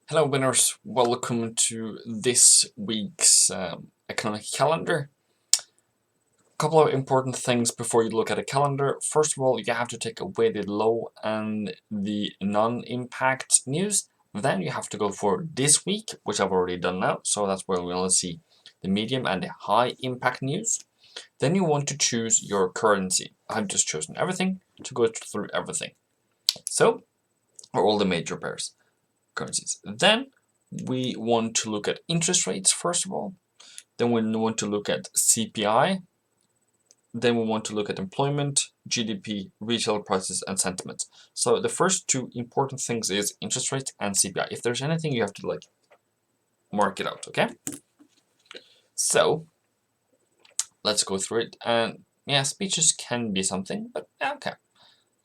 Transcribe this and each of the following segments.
Hello winners, welcome to this week's economic calendar. A couple of important things before you look at a calendar. First of all, you have to take a weighted low and the non-impact news. Then you have to go for this week, which I've already done now, so that's where we'll see the medium and the high impact news. Then you want to choose your currency. I've just chosen everything to go through everything. So, or all the major pairs currencies. Then we want to look at interest rates first of all. Then we want to look at CPI. Then we want to look at employment, GDP, retail prices, and sentiment. So the first two important things is interest rate and CPI. If there's anything, you have to mark it out, okay? So let's go through it. And yeah, speeches can be something, but okay,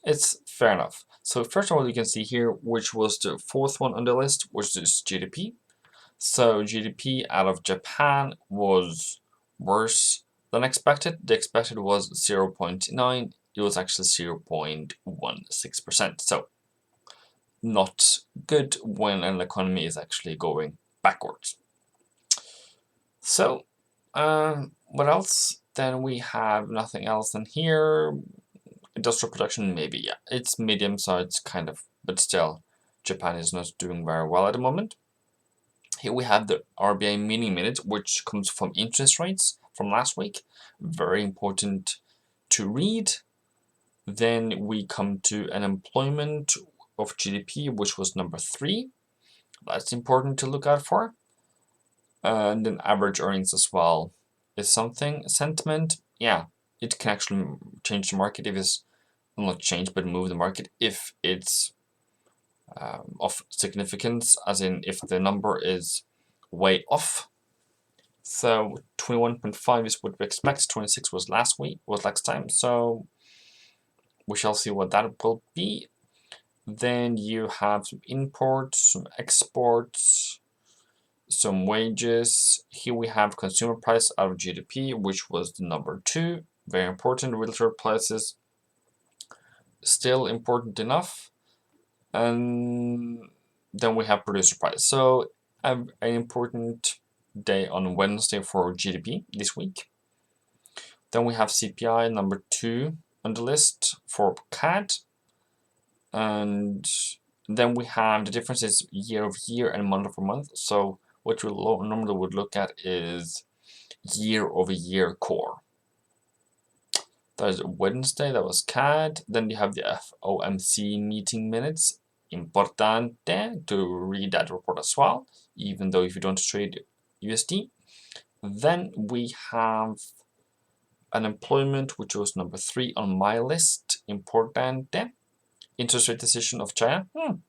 it's fair enough. So first of all, you can see here which was the fourth one on the list, which is GDP. So GDP out of Japan was worse than expected. The expected was 0.9. It was actually 0.16%. So not good when an economy is actually going backwards. So what else? Then we have nothing else in here. Industrial production, maybe, yeah. It's medium, so it's kind of, but still, Japan is not doing very well at the moment. Here we have the RBI mini minute, which comes from interest rates from last week. Very important to read. Then we come to unemployment of GDP, which was number 3. That's important to look out for. And then average earnings as well is something. Sentiment, yeah, it can actually change the market if it's not change, but move the market if it's of significance, as in if the number is way off. So 21.5 is what we expect. 26 was last time. So we shall see what that will be. Then you have some imports, some exports, some wages. Here we have consumer price out of GDP, which was the number 2. Very important. Retail prices still important enough. And then we have producer price. So an important day on Wednesday for GDP this week. Then we have CPI number 2 on the list for CAD. And then we have the differences year over year and month over month. So what you normally would look at is year over year core. That is Wednesday, that was CAD. Then you have the FOMC meeting minutes. Importante to read that report as well, even though if you don't trade USD. Then we have unemployment, which was number 3 on my list. Importante. Interest rate decision of China. That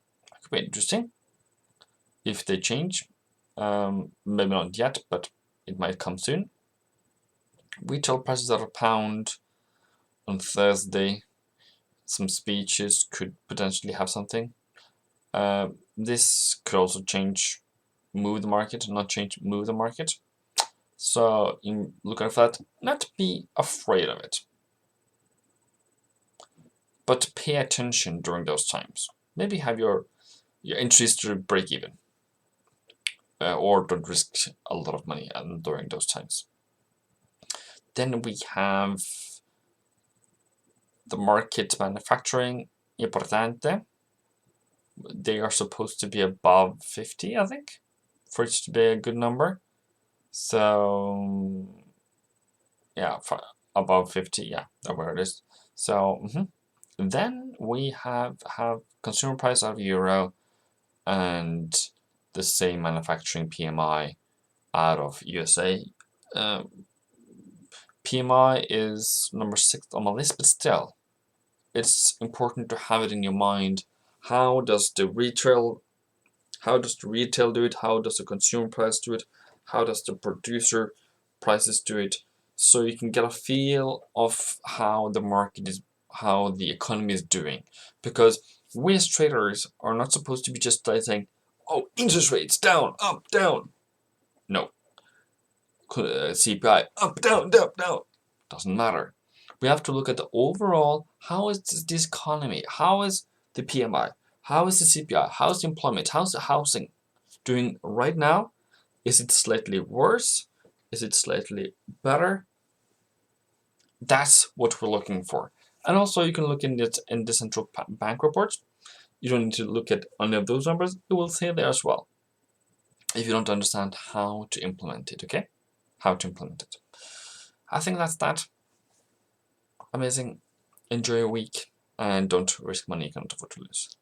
could be interesting if they change. Maybe not yet, but it might come soon. Retail prices out of pound on Thursday. Some speeches could potentially have something. This could also move the market, not change, move the market. So in looking for that, not be afraid of it, but pay attention during those times. Maybe have your entries to break even, or don't risk a lot of money during those times. Then we have the market manufacturing, importante. They are supposed to be above 50, I think, for it to be a good number. So yeah, above 50, yeah, where it is. So then we have consumer price out of euro and the same manufacturing PMI out of USA. PMI is number 6 on my list, but still, it's important to have it in your mind. How does the retail do it? How does the consumer price do it? How does the producer prices do it? So you can get a feel of how the market is, how the economy is doing. Because we as traders are not supposed to be just saying, oh, interest rates down, up, down. No. CPI up, down, down, down. Doesn't matter. We have to look at the overall, how is this economy? How is the PMI? How is the CPI? How's the employment? How's the housing? doing right now? Is it slightly worse? Is it slightly better? That's what we're looking for. And also you can look in the central bank reports. You don't need to look at any of those numbers. It will say there as well, if you don't understand how to implement it, okay? How to implement it. I think that's that. Amazing. Enjoy your week and don't risk money you can't afford to lose.